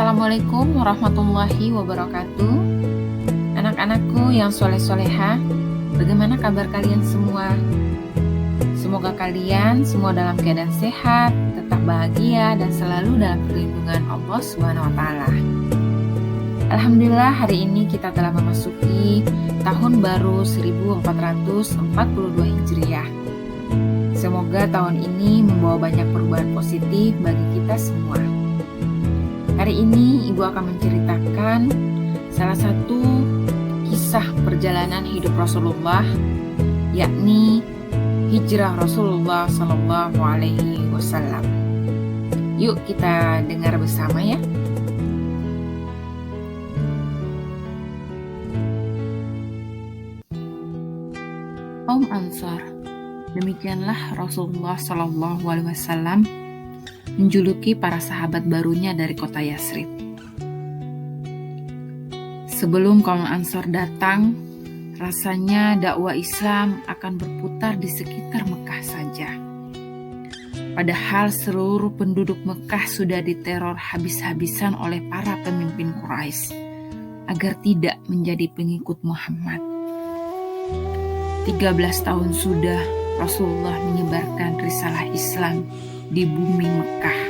Assalamualaikum warahmatullahi wabarakatuh. Anak-anakku yang soleh-soleha, bagaimana kabar kalian semua? Semoga kalian semua dalam keadaan sehat, tetap bahagia, dan selalu dalam perlindungan Allah SWT. Alhamdulillah, hari ini kita telah memasuki tahun baru 1442 Hijriah. Semoga tahun ini membawa banyak perubahan positif bagi kita semua. Hari ini Ibu akan menceritakan salah satu kisah perjalanan hidup Rasulullah, yakni hijrah Rasulullah Sallallahu Alaihi Wasallam. Yuk kita dengar bersama ya. Kaum Ansar, demikianlah Rasulullah Sallallahu Alaihi Wasallam menjuluki para sahabat barunya dari kota Yasrib. Sebelum kaum Ansar datang, rasanya dakwah Islam akan berputar di sekitar Mekah saja. Padahal seluruh penduduk Mekah sudah diteror habis-habisan oleh para pemimpin Quraisy agar tidak menjadi pengikut Muhammad. 13 tahun sudah Rasulullah menyebarkan risalah Islam di bumi Mekah.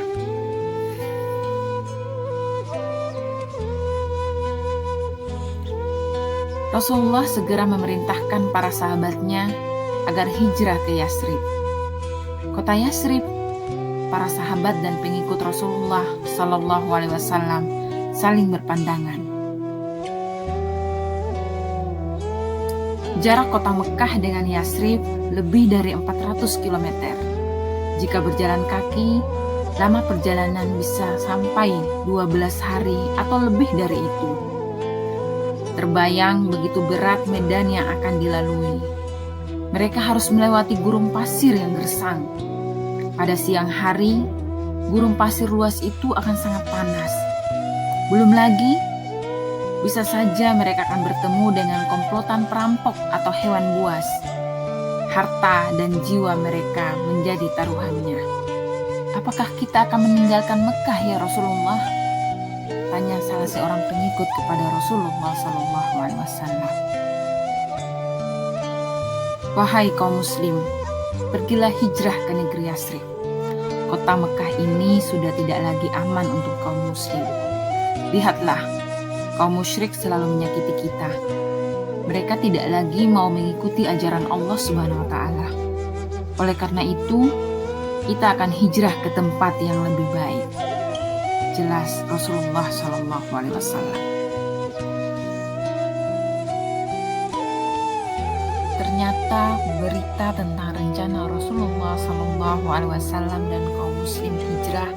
Rasulullah segera memerintahkan para sahabatnya agar hijrah ke Yasrib. Kota Yasrib, para sahabat dan pengikut Rasulullah Sallallahu Alaihi Wasallam saling berpandangan. Jarak kota Mekah dengan Yasrib lebih dari 400 km. Jika berjalan kaki, lama perjalanan bisa sampai 12 hari atau lebih dari itu. Terbayang begitu berat medan yang akan dilalui. Mereka harus melewati gurun pasir yang gersang. Pada siang hari, gurun pasir luas itu akan sangat panas. Belum lagi, bisa saja mereka akan bertemu dengan komplotan perampok atau hewan buas. Harta dan jiwa mereka menjadi taruhannya. Apakah kita akan meninggalkan Mekah ya Rasulullah? Tanya salah seorang pengikut kepada Rasulullah SAW. Wahai kaum muslim, pergilah hijrah ke negeri Yasrib. Kota Mekah ini sudah tidak lagi aman untuk kaum muslim. Lihatlah, kaum musyrik selalu menyakiti kita. Mereka tidak lagi mau mengikuti ajaran Allah Subhanahu wa Ta'ala. Oleh karena itu, kita akan hijrah ke tempat yang lebih baik. Jelas Rasulullah Sallallahu Alaihi Wasallam. Ternyata berita tentang rencana Rasulullah Sallallahu Alaihi Wasallam dan kaum muslim hijrah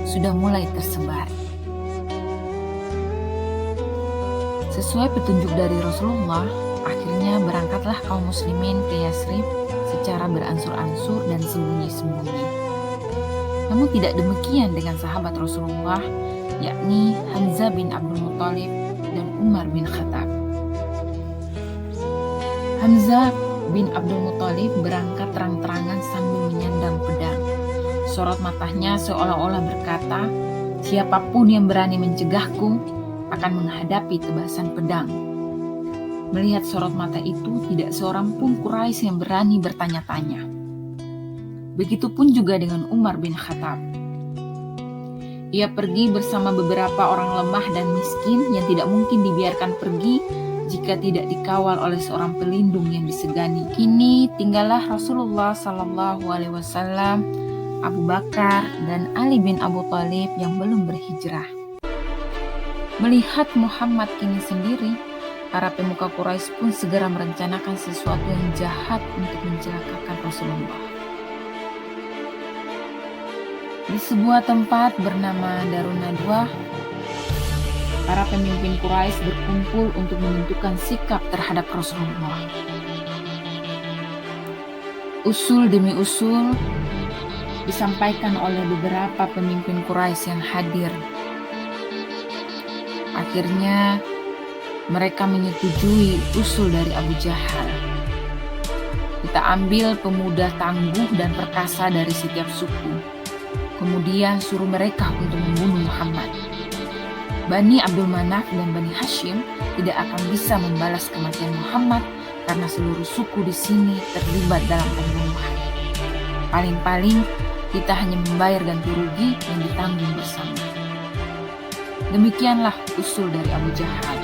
sudah mulai tersebar. Sesuai petunjuk dari Rasulullah, akhirnya berangkatlah kaum muslimin ke Yasrib secara beransur-ansur dan sembunyi-sembunyi. Namun tidak demikian dengan sahabat Rasulullah, yakni Hamzah bin Abdul Muthalib dan Umar bin Khattab. Hamzah bin Abdul Muthalib berangkat terang-terangan sambil menyandang pedang. Sorot matanya seolah-olah berkata, "Siapapun yang berani mencegahku akan menghadapi tebasan pedang." Melihat sorot mata itu, tidak seorang pun Quraisy yang berani bertanya-tanya. Begitupun juga dengan Umar bin Khattab. Ia pergi bersama beberapa orang lemah dan miskin yang tidak mungkin dibiarkan pergi jika tidak dikawal oleh seorang pelindung yang disegani. Kini tinggallah Rasulullah Sallallahu Alaihi Wasallam, Abu Bakar, dan Ali bin Abu Thalib yang belum berhijrah. Melihat Muhammad kini sendiri, para pemuka Quraisy pun segera merencanakan sesuatu yang jahat untuk mencelakakan Rasulullah. Di sebuah tempat bernama Darun Nadwah, para pemimpin Quraisy berkumpul untuk menentukan sikap terhadap Rasulullah. Usul demi usul disampaikan oleh beberapa pemimpin Quraisy yang hadir. Akhirnya mereka menyetujui usul dari Abu Jahal. Kita ambil pemuda tangguh dan perkasa dari setiap suku. Kemudian suruh mereka untuk membunuh Muhammad. Bani Abdul Manaf dan Bani Hashim tidak akan bisa membalas kematian Muhammad karena seluruh suku di sini terlibat dalam pembunuhan. Paling-paling kita hanya membayar ganti rugi yang ditanggung bersama. Demikianlah usul dari Abu Jahal.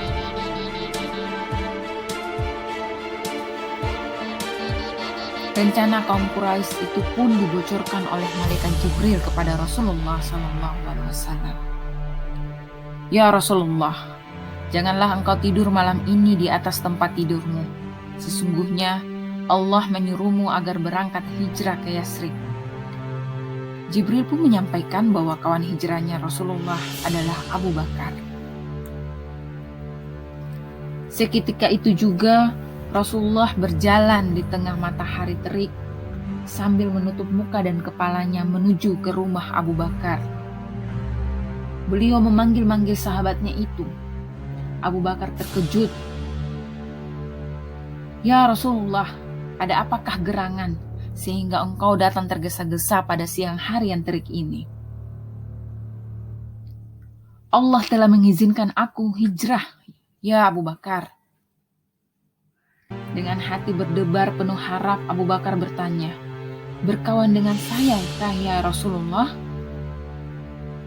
Rencana kaum Quraisy itu pun dibocorkan oleh malaikat Jibril kepada Rasulullah SAW. Ya Rasulullah, janganlah engkau tidur malam ini di atas tempat tidurmu. Sesungguhnya Allah menyuruhmu agar berangkat hijrah ke Yasrib. Jibril pun menyampaikan bahwa kawan hijrahnya Rasulullah adalah Abu Bakar. Seketika itu juga Rasulullah berjalan di tengah matahari terik sambil menutup muka dan kepalanya menuju ke rumah Abu Bakar. Beliau memanggil-manggil sahabatnya itu. Abu Bakar terkejut. Ya Rasulullah, ada apakah gerangan sehingga engkau datang tergesa-gesa pada siang hari yang terik ini? Allah telah mengizinkan aku hijrah, ya Abu Bakar. Dengan hati berdebar penuh harap, Abu Bakar bertanya, berkawan dengan saya kah ya Rasulullah?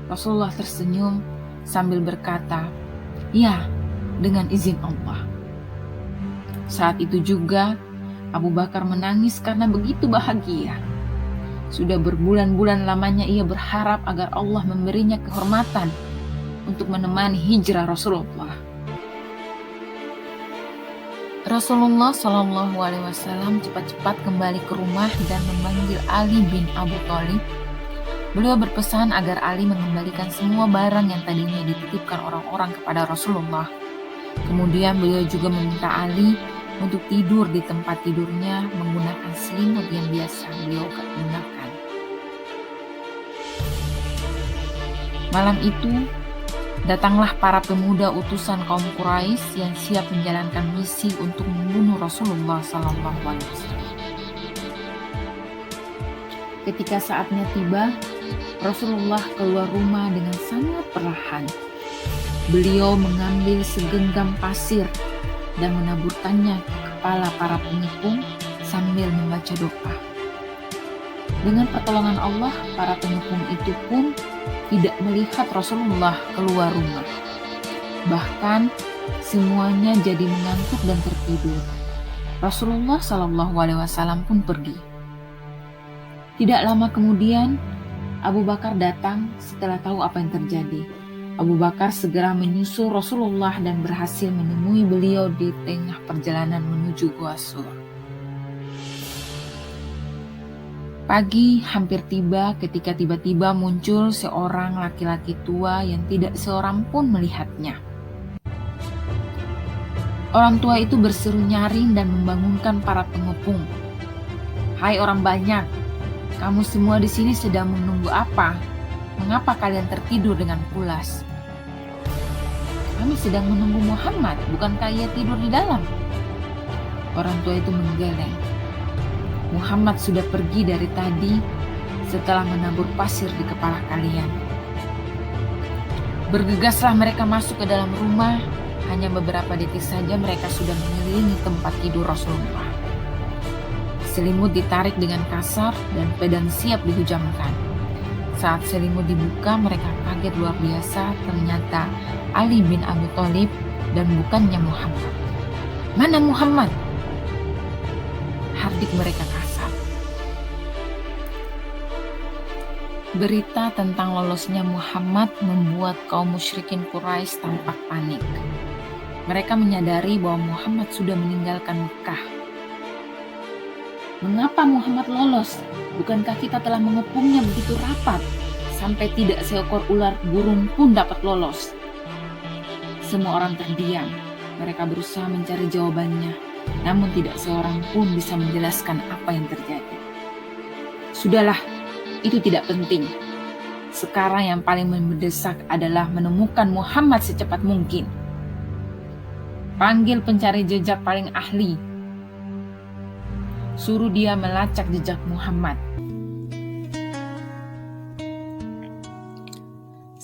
Rasulullah tersenyum sambil berkata, ya, dengan izin Allah. Saat itu juga Abu Bakar menangis karena begitu bahagia. Sudah berbulan-bulan lamanya ia berharap agar Allah memberinya kehormatan untuk menemani hijrah Rasulullah. Rasulullah SAW cepat-cepat kembali ke rumah dan memanggil Ali bin Abi Thalib. Beliau berpesan agar Ali mengembalikan semua barang yang tadinya dititipkan orang-orang kepada Rasulullah. Kemudian beliau juga meminta Ali untuk tidur di tempat tidurnya menggunakan selimut yang biasa beliau gunakan. Malam itu, datanglah para pemuda utusan kaum Quraisy yang siap menjalankan misi untuk membunuh Rasulullah SAW. Ketika saatnya tiba, Rasulullah keluar rumah dengan sangat perlahan. Beliau mengambil segenggam pasir dan menaburkannya ke kepala para pengepung sambil membaca doa. Dengan pertolongan Allah, para pengepung itu pun tidak melihat Rasulullah keluar rumah. Bahkan semuanya jadi mengantuk dan tertidur. Rasulullah SAW pun pergi. Tidak lama kemudian, Abu Bakar datang setelah tahu apa yang terjadi. Abu Bakar segera menyusul Rasulullah dan berhasil menemui beliau di tengah perjalanan menuju Gua Sur. Pagi hampir tiba ketika tiba-tiba muncul seorang laki-laki tua yang tidak seorang pun melihatnya. Orang tua itu berseru nyaring dan membangunkan para pengepung. Hai orang banyak, kamu semua di sini sedang menunggu apa? Mengapa kalian tertidur dengan pulas? Kami sedang menunggu Muhammad, bukankah ia tidur di dalam? Orang tua itu menggeleng. Muhammad sudah pergi dari tadi setelah menabur pasir di kepala kalian. Bergegaslah mereka masuk ke dalam rumah. Hanya beberapa detik saja mereka sudah mengelilingi tempat tidur Rasulullah. Selimut ditarik dengan kasar dan pedang siap dihujamkan. Saat selimut dibuka, mereka kaget luar biasa. Ternyata Ali bin Abi Thalib dan bukannya Muhammad. Mana Muhammad? Hardik mereka kasar. Berita tentang lolosnya Muhammad membuat kaum musyrikin Quraisy tampak panik. Mereka menyadari bahwa Muhammad sudah meninggalkan Mekah. Mengapa Muhammad lolos? Bukankah kita telah mengepungnya begitu rapat, sampai tidak seekor ular burung pun dapat lolos? Semua orang terdiam. Mereka berusaha mencari jawabannya, namun tidak seorang pun bisa menjelaskan apa yang terjadi. Sudahlah, itu tidak penting. Sekarang yang paling mendesak adalah menemukan Muhammad secepat mungkin. Panggil pencari jejak paling ahli. Suruh dia melacak jejak Muhammad.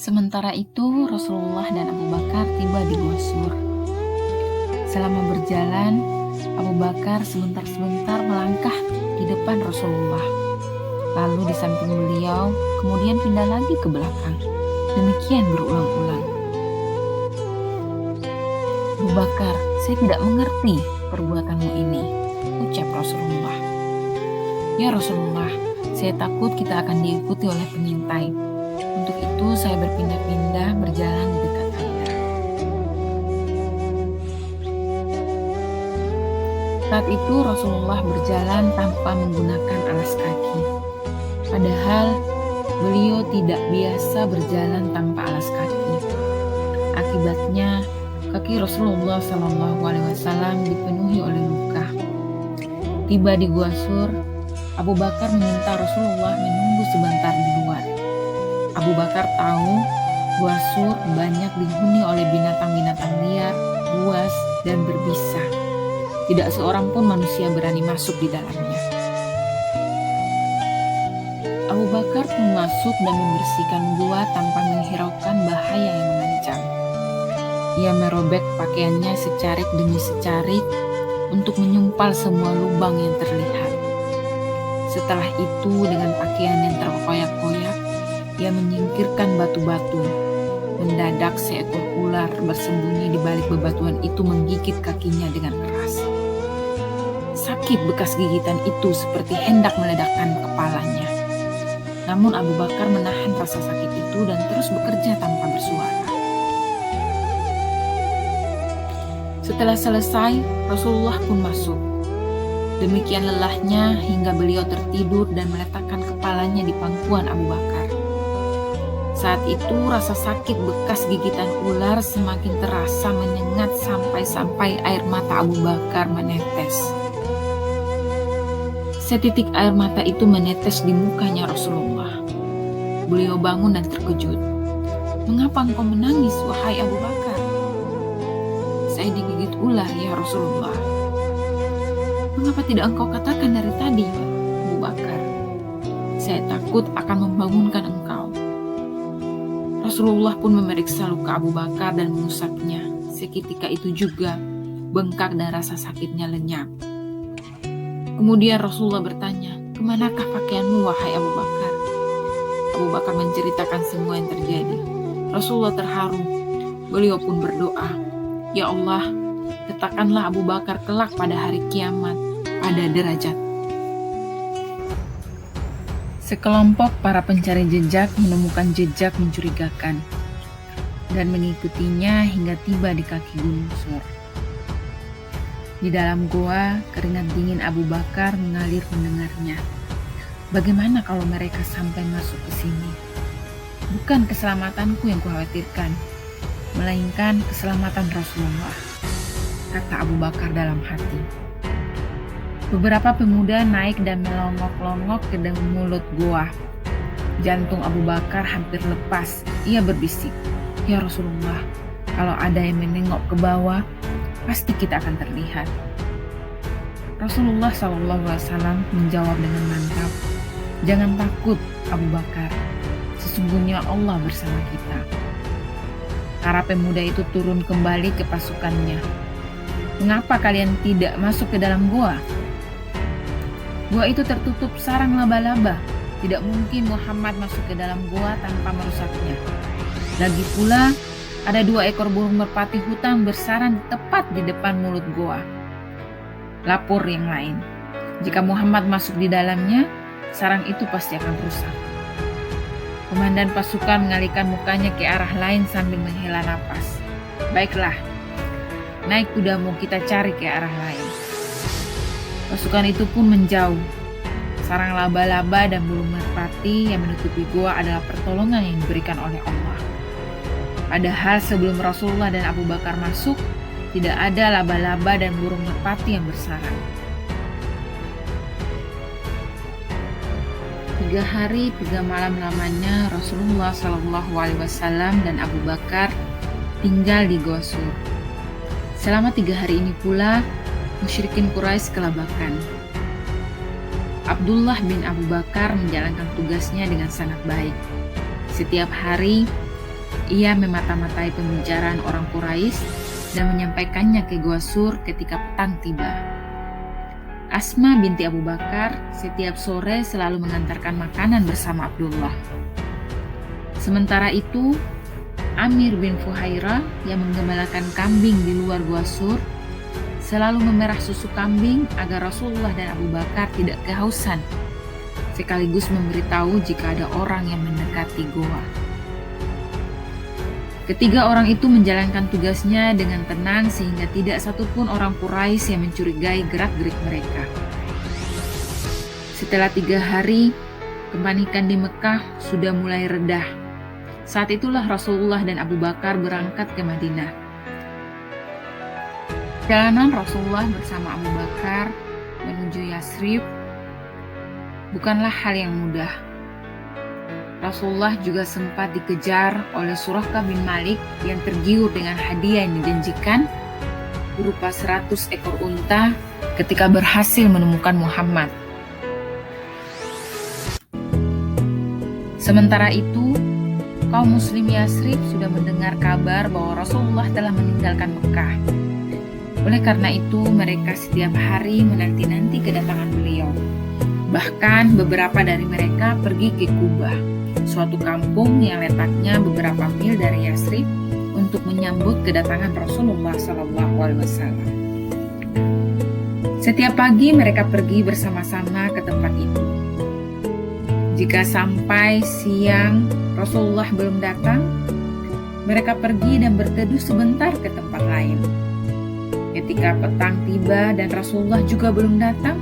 Sementara itu, Rasulullah dan Abu Bakar tiba di Gua Sur. Selama berjalan, Abu Bakar sebentar-sebentar melangkah di depan Rasulullah, lalu di samping beliau, kemudian pindah lagi ke belakang. Demikian berulang-ulang. Abu Bakar, saya tidak mengerti perbuatanmu ini, ucap Rasulullah. Ya Rasulullah, saya takut kita akan diikuti oleh pengintai. Untuk itu saya berpindah-pindah berjalan di dekat Anda. Saat itu Rasulullah berjalan tanpa menggunakan alas kaki. Padahal beliau tidak biasa berjalan tanpa alas kaki. Akibatnya kaki Rasulullah SAW dipenuhi oleh luka. Tiba di Gua Sur, Abu Bakar meminta Rasulullah menunggu sebentar di luar. Abu Bakar tahu Gua Sur banyak dihuni oleh binatang-binatang liar, buas, dan berbisa. Tidak seorang pun manusia berani masuk di dalamnya. Abu Bakar pun masuk dan membersihkan gua tanpa menghiraukan bahaya yang mengancam. Ia merobek pakaiannya secarik demi secarik untuk menyumpal semua lubang yang terlihat. Setelah itu dengan pakaian yang terkoyak-koyak, ia menyingkirkan batu-batu. Mendadak seekor ular bersembunyi di balik bebatuan itu menggigit kakinya dengan keras. Sakit bekas gigitan itu seperti hendak meledakkan kepalanya. Namun Abu Bakar menahan rasa sakit itu dan terus bekerja tanpa bersuara. Setelah selesai, Rasulullah pun masuk. Demikian lelahnya hingga beliau tertidur dan meletakkan kepalanya di pangkuan Abu Bakar. Saat itu rasa sakit bekas gigitan ular semakin terasa menyengat sampai-sampai air mata Abu Bakar menetes. Setitik air mata itu menetes di mukanya Rasulullah. Beliau bangun dan terkejut. "Mengapa engkau menangis, wahai Abu Bakar?" "Saya digigit ular, ya Rasulullah." "Mengapa tidak engkau katakan dari tadi, Abu Bakar? Saya takut akan membangunkan engkau." Rasulullah pun memeriksa luka Abu Bakar dan mengusapnya. Seketika itu juga bengkak dan rasa sakitnya lenyap. Kemudian Rasulullah bertanya, "Kemanakah pakaianmu, wahai Abu Bakar?" Abu Bakar menceritakan semua yang terjadi. Rasulullah terharu. Beliau pun berdoa, "Ya Allah, letakkanlah Abu Bakar kelak pada hari kiamat pada derajat." Sekelompok para pencari jejak menemukan jejak mencurigakan dan mengikutinya hingga tiba di kaki Gunung Sur. Di dalam goa, keringat dingin Abu Bakar mengalir mendengarnya. Bagaimana kalau mereka sampai masuk ke sini? Bukan keselamatanku yang kukhawatirkan, melainkan keselamatan Rasulullah, kata Abu Bakar dalam hati. Beberapa pemuda naik dan melongok-longok ke dalam mulut goa. Jantung Abu Bakar hampir lepas. Ia berbisik, "Ya Rasulullah, kalau ada yang menengok ke bawah, pasti kita akan terlihat." Rasulullah SAW menjawab dengan mantap, "Jangan takut, Abu Bakar. Sesungguhnya Allah bersama kita." Para pemuda itu turun kembali ke pasukannya. "Mengapa kalian tidak masuk ke dalam gua?" "Gua itu tertutup sarang laba-laba. Tidak mungkin Muhammad masuk ke dalam gua tanpa merusaknya. Lagi pula, ada 2 ekor burung merpati hutan bersarang tepat di depan mulut goa." Lapor yang lain, "Jika Muhammad masuk di dalamnya, sarang itu pasti akan rusak." Komandan pasukan mengalihkan mukanya ke arah lain sambil menghela napas. "Baiklah, naik kudamu, kita cari ke arah lain." Pasukan itu pun menjauh. Sarang laba-laba dan burung merpati yang menutupi goa adalah pertolongan yang diberikan oleh Allah. Padahal sebelum Rasulullah dan Abu Bakar masuk, tidak ada laba-laba dan burung merpati yang bersarang. 3 hari 3 malam lamanya Rasulullah SAW dan Abu Bakar tinggal di Gua Sur. Selama 3 hari ini pula, musyrikin Quraisy kelabakan. Abdullah bin Abu Bakar menjalankan tugasnya dengan sangat baik. Setiap hari, Ia memata-matai pembicaraan orang Quraisy dan menyampaikannya ke Gua Sur ketika petang tiba. Asma binti Abu Bakar setiap sore selalu mengantarkan makanan bersama Abdullah. Sementara itu, Amir bin Fuhairah yang menggembalakan kambing di luar Gua Sur selalu memerah susu kambing agar Rasulullah dan Abu Bakar tidak kehausan, sekaligus memberitahu jika ada orang yang mendekati goa. Ketiga orang itu menjalankan tugasnya dengan tenang sehingga tidak satupun orang Quraisy yang mencurigai gerak-gerik mereka. Setelah 3 hari, kepanikan di Mekah sudah mulai redah. Saat itulah Rasulullah dan Abu Bakar berangkat ke Madinah. Perjalanan Rasulullah bersama Abu Bakar menuju Yasrib bukanlah hal yang mudah. Rasulullah juga sempat dikejar oleh Suraqah bin Malik yang tergiur dengan hadiah yang dijanjikan berupa 100 ekor unta ketika berhasil menemukan Muhammad. Sementara itu, kaum muslim Yasrib sudah mendengar kabar bahwa Rasulullah telah meninggalkan Mekah. Oleh karena itu, mereka setiap hari menanti-nanti kedatangan beliau. Bahkan beberapa dari mereka pergi ke Kubah, suatu kampung yang letaknya beberapa mil dari Yasrib, untuk menyambut kedatangan Rasulullah SAW. Setiap pagi mereka pergi bersama-sama ke tempat itu. Jika sampai siang Rasulullah belum datang, mereka pergi dan berteduh sebentar ke tempat lain. Ketika petang tiba dan Rasulullah juga belum datang,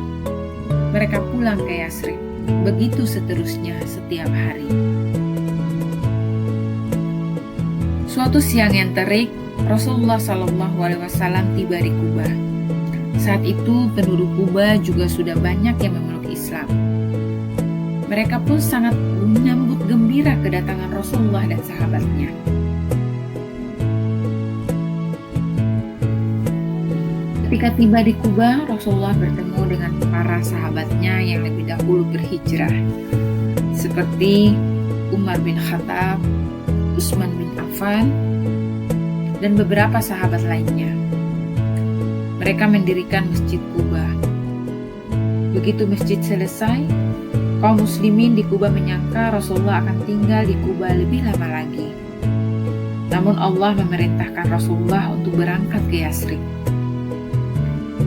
mereka pulang ke Yasrib. Begitu seterusnya setiap hari. Suatu siang yang terik, Rasulullah SAW tiba di Kubah. Saat itu penduduk Kubah juga sudah banyak yang memeluk Islam. Mereka pun sangat menyambut gembira kedatangan Rasulullah dan sahabatnya. Ketika tiba di Kubah, Rasulullah bertemu dengan para sahabatnya yang lebih dahulu berhijrah, seperti Umar bin Khattab, Utsman bin Affan, dan beberapa sahabat lainnya. Mereka mendirikan Masjid Kubah. Begitu masjid selesai, kaum muslimin di Kubah menyangka Rasulullah akan tinggal di Kubah lebih lama lagi. Namun Allah memerintahkan Rasulullah untuk berangkat ke Yasrib.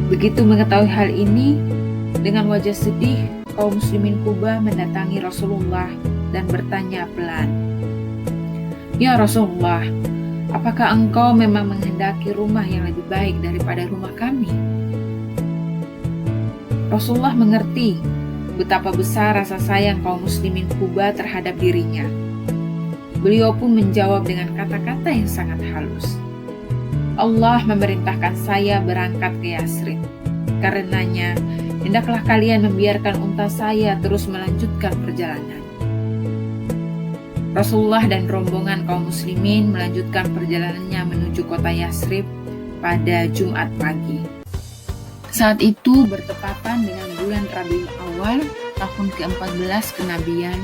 Begitu mengetahui hal ini, dengan wajah sedih, kaum muslimin Kubah mendatangi Rasulullah dan bertanya pelan, "Ya Rasulullah, apakah engkau memang menghendaki rumah yang lebih baik daripada rumah kami?" Rasulullah mengerti betapa besar rasa sayang kaum muslimin Kubah terhadap dirinya. Beliau pun menjawab dengan kata-kata yang sangat halus, "Allah memerintahkan saya berangkat ke Yasrib. Karenanya, hendaklah kalian membiarkan unta saya terus melanjutkan perjalanan." Rasulullah dan rombongan kaum muslimin melanjutkan perjalanannya menuju kota Yasrib pada Jumat pagi. Saat itu bertepatan dengan bulan Rabiul Awal, tahun ke-14 kenabian,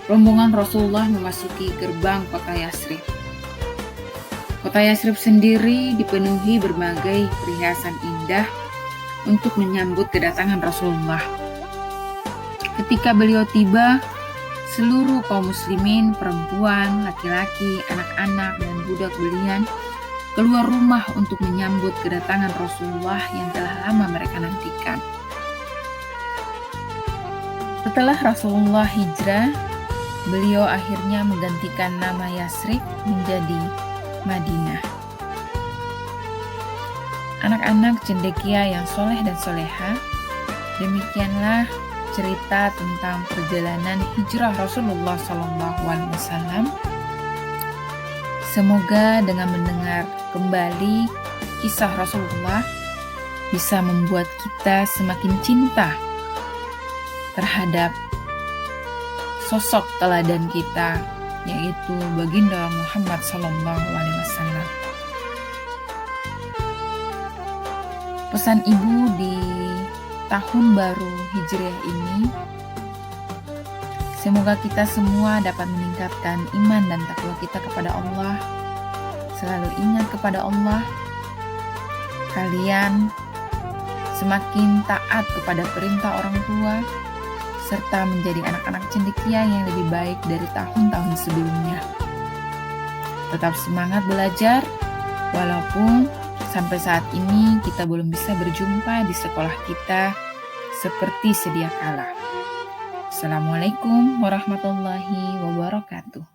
rombongan Rasulullah memasuki gerbang kota Yasrib. Kota Yasrib sendiri dipenuhi berbagai perhiasan indah untuk menyambut kedatangan Rasulullah. Ketika beliau tiba, seluruh kaum muslimin, perempuan, laki-laki, anak-anak, dan budak belian keluar rumah untuk menyambut kedatangan Rasulullah yang telah lama mereka nantikan. Setelah Rasulullah hijrah, beliau akhirnya menggantikan nama Yasrib menjadi Madinah. Anak-anak cendekia yang soleh dan soleha, demikianlah cerita tentang perjalanan hijrah Rasulullah SAW. Semoga dengan mendengar kembali kisah Rasulullah bisa membuat kita semakin cinta terhadap sosok teladan kita, yaitu baginda Muhammad SAW. Pesan ibu di tahun baru Hijriah ini, Semoga kita semua dapat meningkatkan iman dan takwa kita kepada Allah. Selalu ingat kepada Allah. Kalian semakin taat kepada perintah orang tua, serta menjadi anak-anak cendekia yang lebih baik dari tahun-tahun sebelumnya. Tetap semangat belajar, walaupun sampai saat ini kita belum bisa berjumpa di sekolah kita seperti sedia kala. Assalamualaikum warahmatullahi wabarakatuh.